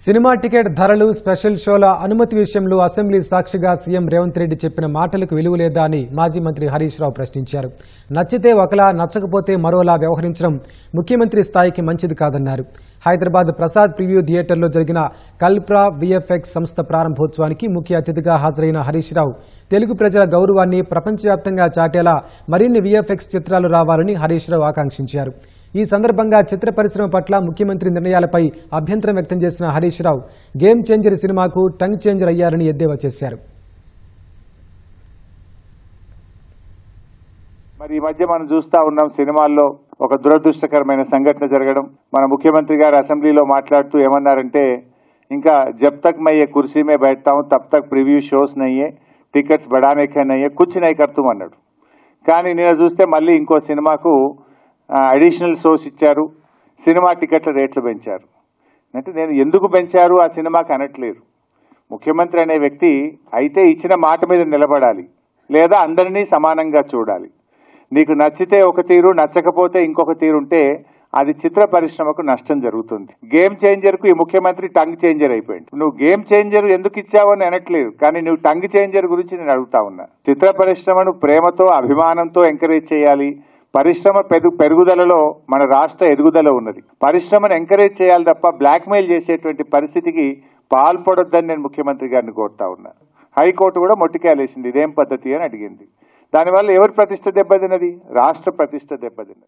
Cinema ticket ధరలు special షోల అనుమతి విషయంలో అసెంబ్లీ సాక్షిగా సీఎం రేవంత్ రెడ్డి చెప్పిన మాటలకు విలువ లేదా అని మాజీ మంత్రి హరీష్ రావు ప్రశ్నించారు. నచ్చితే ఒకలా నచ్చకపోతే మరోలా వ్యవహరించడం ముఖ్యమంత్రి స్థాయికి మంచిది కాదన్నారు. హైదరాబాద్ ప్రసాద్ ప్రివ్యూ థియేటర్లో జరిగిన కల్ప్రా విఎఫ్ఎక్స్ సంస్థ ప్రారంభోత్సవానికి ముఖ్య అతిథిగా హాజరైన హరీష్ రావు తెలుగు ప్రజల గౌరవాన్ని ప్రపంచవ్యాప్తంగా చాటేలా మరిన్ని విఎఫ్ఎక్స్ చిత్రాలు రావాలని హరీష్ రావు ఆకాంక్షించారు. ఈ సందర్భంగా చిత్ర పరిశ్రమ పట్ల ముఖ్యమంత్రి నిర్ణయాలపై అభ్యంతరం వ్యక్తం చేసిన హరీష్ రావు గేమ్ చేంజర్ సినిమాకు టంగ్ చేంజర్ అయ్యారని ఎద్దేవా చేశారు. మరి ఈ మధ్య మనం చూస్తా ఉన్నాం, సినిమాల్లో ఒక దురదృష్టకరమైన సంఘటన జరగడం. మన ముఖ్యమంత్రి గారు అసెంబ్లీలో మాట్లాడుతూ ఏమన్నారంటే, ఇంకా జబ్ తక్ मैं ये कुर्सी में बैठता हूं तब तक प्रीव्यू షోస్ नहीं है, టికెట్స్ बढ़ाने के नहीं है, कुछ नहीं करतూ అన్నాడు. కానీ నేను చూస్తే మళ్ళీ ఇంకో సినిమాకు అడిషనల్ షోస్ ఇచ్చారు, సినిమా టికెట్ల రేట్లు పెంచారు. అంటే నేను ఎందుకు పెంచారు ఆ సినిమాకి అనట్లేదు. ముఖ్యమంత్రి అనే వ్యక్తి అయితే ఇచ్చిన మాట మీద నిలబడాలి, లేదా అందరినీ సమానంగా చూడాలి. నీకు నచ్చితే ఒక తీరు, నచ్చకపోతే ఇంకొక తీరు ఉంటే అది చిత్ర పరిశ్రమకు నష్టం జరుగుతుంది. గేమ్ చేంజర్ కు ఈ ముఖ్యమంత్రి టంగ్ చేంజర్ అయిపోయింది. నువ్వు గేమ్ చేంజర్ ఎందుకు ఇచ్చావు అని అనట్లేదు, కానీ నువ్వు టంగ్ చేంజర్ గురించి నేను అడుగుతా ఉన్నా. చిత్ర పరిశ్రమను ప్రేమతో, అభిమానంతో ఎంకరేజ్ చేయాలి. పరిశ్రమ పెరుగుదలలో మన రాష్ట్ర ఎదుగుదల ఉన్నది. పరిశ్రమను ఎంకరేజ్ చేయాలి తప్ప బ్లాక్మెయిల్ చేసేటువంటి పరిస్థితికి పాల్పడొద్దని నేను ముఖ్యమంత్రి గారిని కోరుతా ఉన్నా. హైకోర్టు కూడా మొట్టికాయలేసింది, ఇదేం పద్ధతి అని అడిగింది. దానివల్ల ఎవరి ప్రతిష్ట దెబ్బతిన్నది? రాష్ట్ర ప్రతిష్ట దెబ్బతిన్నది.